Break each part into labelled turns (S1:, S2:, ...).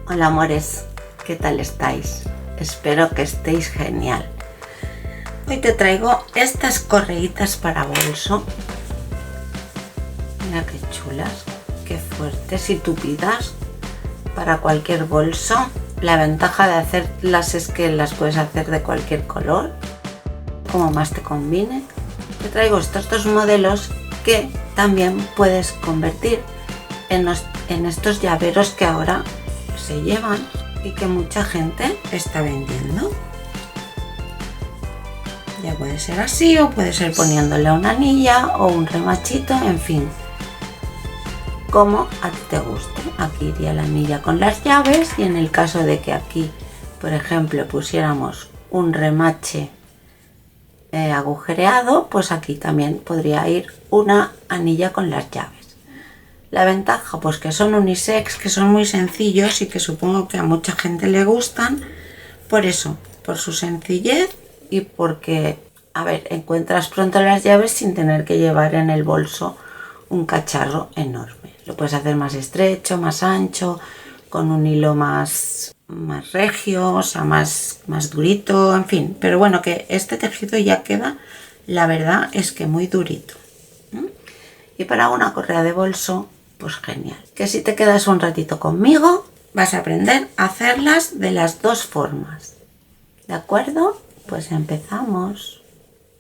S1: Hola amores, ¿qué tal estáis? Espero que estéis genial. Hoy te traigo estas correitas para bolso. Mira qué chulas, qué fuertes y tupidas para cualquier bolso. La ventaja de hacerlas es que las puedes hacer de cualquier color, como más te combine. Te traigo estos dos modelos que también puedes convertir en estos llaveros que ahora se llevan y que mucha gente está vendiendo. Ya puede ser así o puede ser poniéndole una anilla o un remachito, en fin, como a ti te guste. Aquí iría la anilla con las llaves y en el caso de que aquí, por ejemplo, pusiéramos un remache agujereado, pues aquí también podría ir una anilla con las llaves. La ventaja, pues que son unisex, que son muy sencillos y que supongo que a mucha gente le gustan, por eso, por su sencillez y porque, a ver, encuentras pronto las llaves sin tener que llevar en el bolso un cacharro enorme. Lo puedes hacer más estrecho, más ancho, con un hilo más regio, o sea, más durito, en fin. Pero bueno, que este tejido ya queda, la verdad es que muy durito. Y para una correa de bolso, pues genial. Que si te quedas un ratito conmigo, vas a aprender a hacerlas de las dos formas. ¿De acuerdo? Pues empezamos.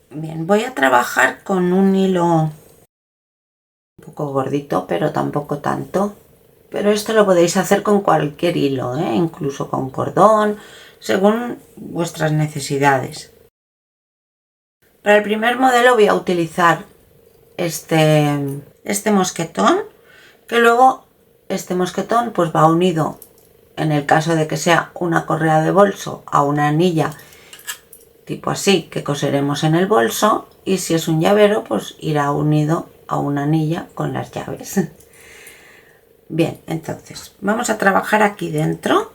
S1: Bien, voy a trabajar con un hilo un poco gordito, pero tampoco tanto. Pero esto lo podéis hacer con cualquier hilo, incluso con cordón, según vuestras necesidades. Para el primer modelo voy a utilizar este mosquetón, que luego este mosquetón pues va unido, en el caso de que sea una correa de bolso, a una anilla tipo así que coseremos en el bolso, y si es un llavero pues irá unido a una anilla con las llaves. Bien, entonces vamos a trabajar aquí dentro.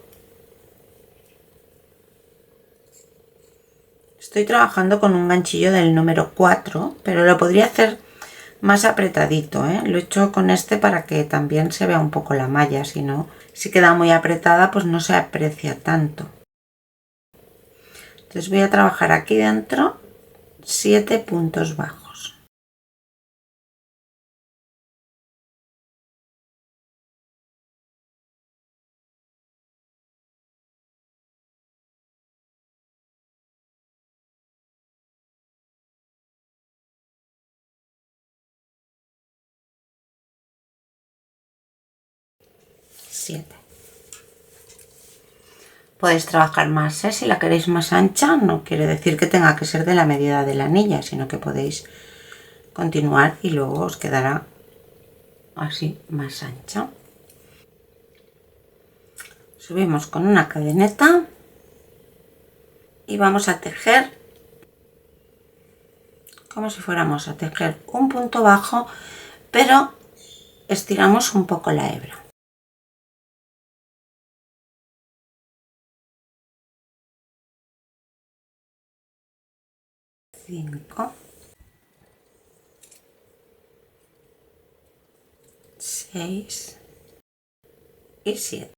S1: Estoy trabajando con un ganchillo del número 4, pero lo podría hacer más apretadito, Lo he hecho con este para que también se vea un poco la malla, si no, si queda muy apretada pues no se aprecia tanto. Entonces voy a trabajar aquí dentro 7 puntos bajos. Podéis trabajar más, si la queréis más ancha, no quiere decir que tenga que ser de la medida de la anilla, sino que podéis continuar y luego os quedará así más ancha. Subimos con una cadeneta y vamos a tejer como si fuéramos a tejer un punto bajo, pero estiramos un poco la hebra. 5, 6 y 7.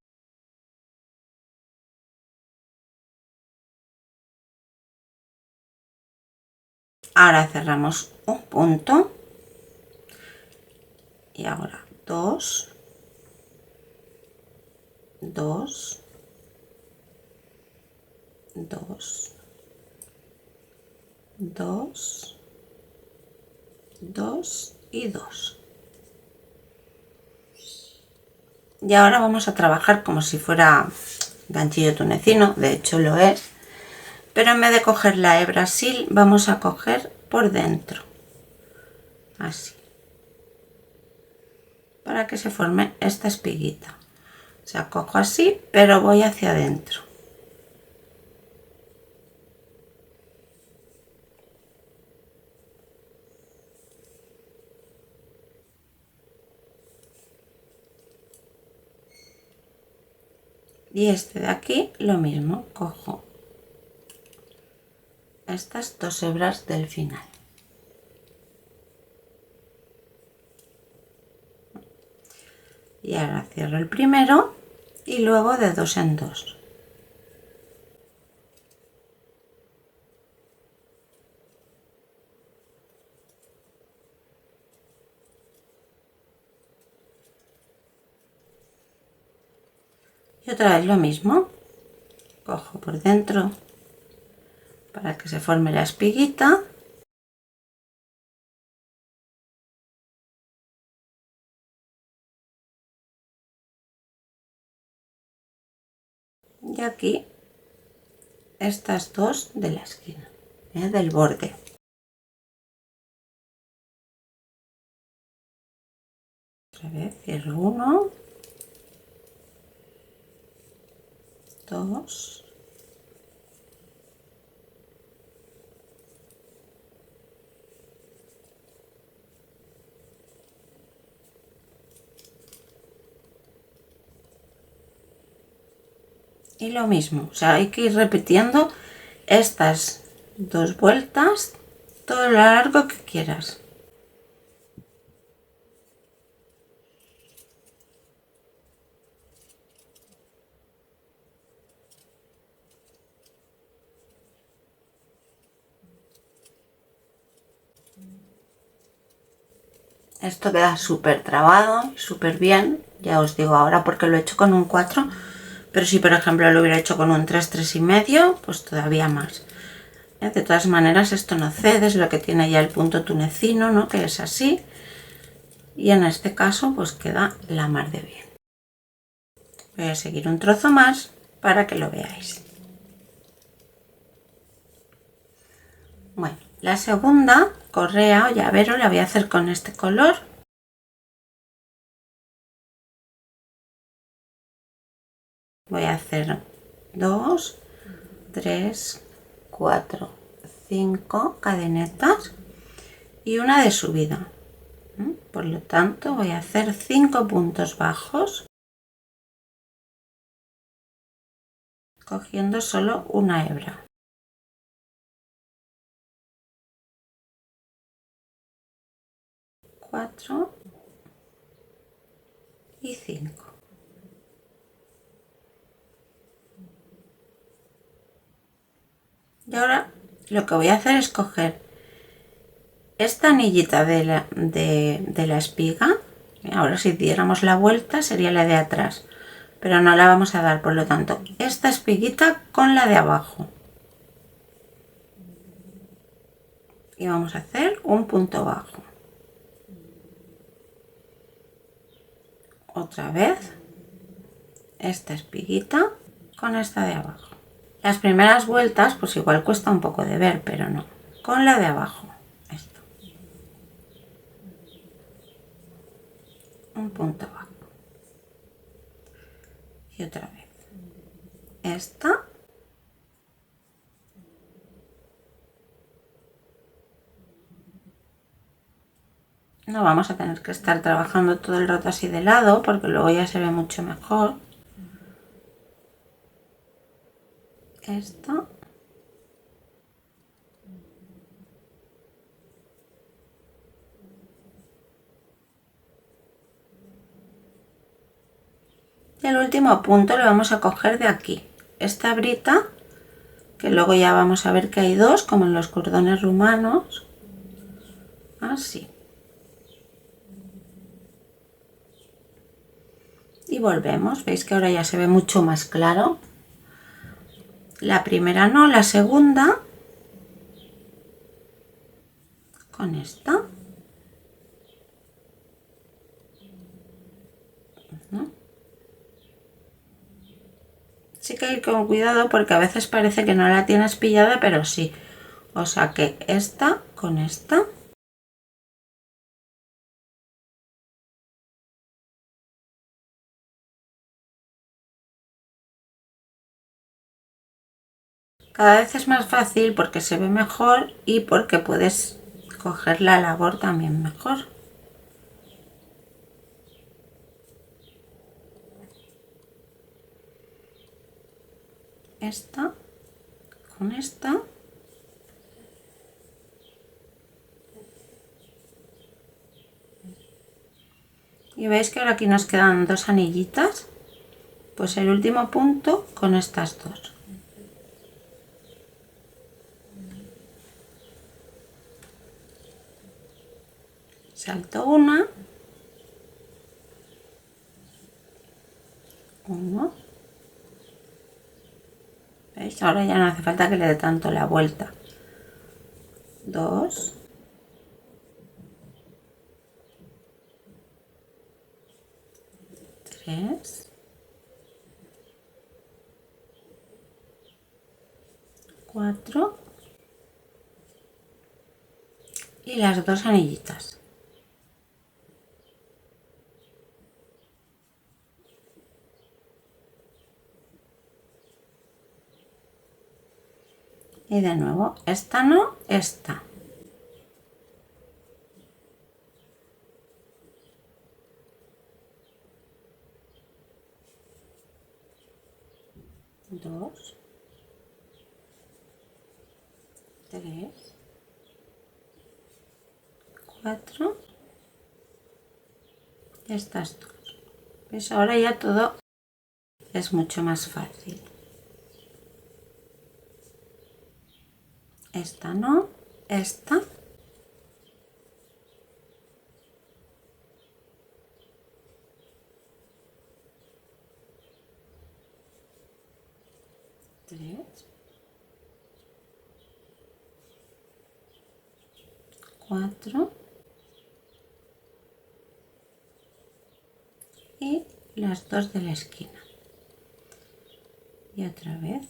S1: Ahora cerramos un punto y ahora 2, 2, 2, 2, 2 y 2. Y ahora vamos a trabajar como si fuera ganchillo tunecino, de hecho lo es, pero en vez de coger la hebra así, vamos a coger por dentro, así, para que se forme esta espiguita. O sea, cojo así, pero voy hacia adentro. Y este de aquí lo mismo, cojo estas dos hebras del final. Y ahora cierro el primero y luego de 2 en 2. Y otra vez lo mismo, cojo por dentro para que se forme la espiguita. Y aquí estas dos de la esquina, del borde. Otra vez cierro 1, 2, y lo mismo, o sea, hay que ir repitiendo estas 2 vueltas todo lo largo que quieras. Esto queda súper trabado, súper bien, ya os digo ahora porque lo he hecho con un 4, pero si por ejemplo lo hubiera hecho con un 3, 3,5, pues todavía más. De todas maneras esto no cede, es lo que tiene ya el punto tunecino, ¿no? Que es así, y en este caso pues queda la mar de bien. Voy a seguir un trozo más para que lo veáis. Bueno, la segunda correa o llavero la voy a hacer con este color. Voy a hacer 2, 3, 4, 5 cadenetas y una de subida. Por lo tanto voy a hacer 5 puntos bajos cogiendo solo una hebra. 4 y 5. Y ahora lo que voy a hacer es coger esta anillita de la espiga. Ahora si diéramos la vuelta sería la de atrás, pero no la vamos a dar, por lo tanto esta espiguita con la de abajo. Y vamos a hacer un punto bajo. Otra vez esta espiguita con esta de abajo. Las primeras vueltas pues igual cuesta un poco de ver, pero no. Con la de abajo. Esto. Un punto bajo. Y otra vez. Esta. No vamos a tener que estar trabajando todo el rato así de lado porque luego ya se ve mucho mejor. Esta. Y el último punto lo vamos a coger de aquí. Esta brita, que luego ya vamos a ver que hay dos, como en los cordones rumanos. Así. Y volvemos. Veis que ahora ya se ve mucho más claro. La primera no, la segunda. Con esta. ¿No? Sí que hay que ir con cuidado porque a veces parece que no la tienes pillada, pero sí. O sea que esta con esta. Cada vez es más fácil porque se ve mejor y porque puedes coger la labor también mejor. Esta con esta. Y veis que ahora aquí nos quedan dos anillitas. pues el último punto con estas dos. Salto una, uno, ¿veis? Ahora ya no hace falta que le dé tanto la vuelta. 2, 3, 4 y las dos anillitas. Y de nuevo, esta no, esta. Dos, 3, 4 y estas dos. ¿Ves? Ahora ya todo es mucho más fácil. Esta no, esta. Tres, 4 y las dos de la esquina. Y otra vez.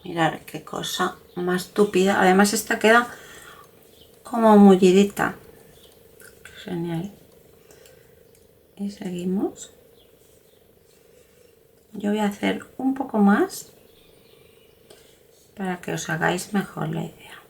S1: Mirad qué cosa más tupida. Además esta queda como mullidita. Genial. Y seguimos. Yo voy a hacer un poco más para que os hagáis mejor la idea.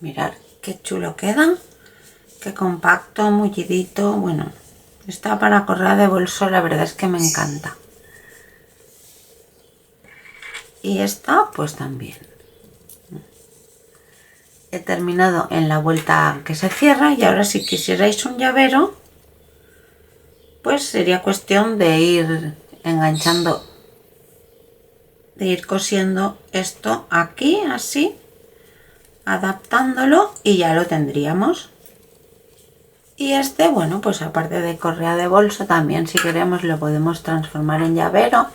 S1: Mirad qué chulo queda, qué compacto, mullidito. Bueno, está para correa de bolso, la verdad es que me encanta. Y esta pues también. He terminado en la vuelta que se cierra y ahora si quisierais un llavero, pues sería cuestión de ir enganchando, de ir cosiendo esto aquí así, adaptándolo y ya lo tendríamos. Y este, bueno, pues aparte de correa de bolso, también si queremos lo podemos transformar en llavero.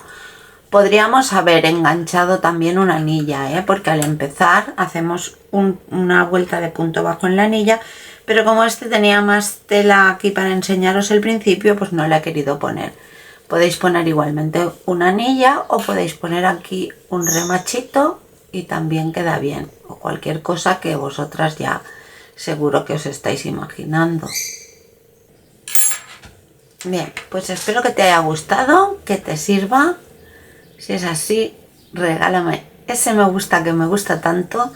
S1: Podríamos haber enganchado también una anilla, porque al empezar hacemos una vuelta de punto bajo en la anilla, pero como este tenía más tela aquí para enseñaros el principio, pues no la he querido poner. Podéis poner igualmente una anilla o podéis poner aquí un remachito y también queda bien, o cualquier cosa que vosotras ya seguro que os estáis imaginando. Bien, pues espero que te haya gustado, que te sirva. Si es así, regálame ese me gusta que me gusta tanto.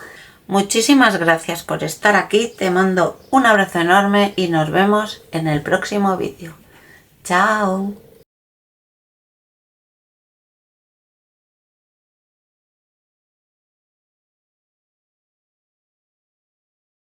S1: Muchísimas gracias por estar aquí, te mando un abrazo enorme y nos vemos en el próximo vídeo. ¡Chao!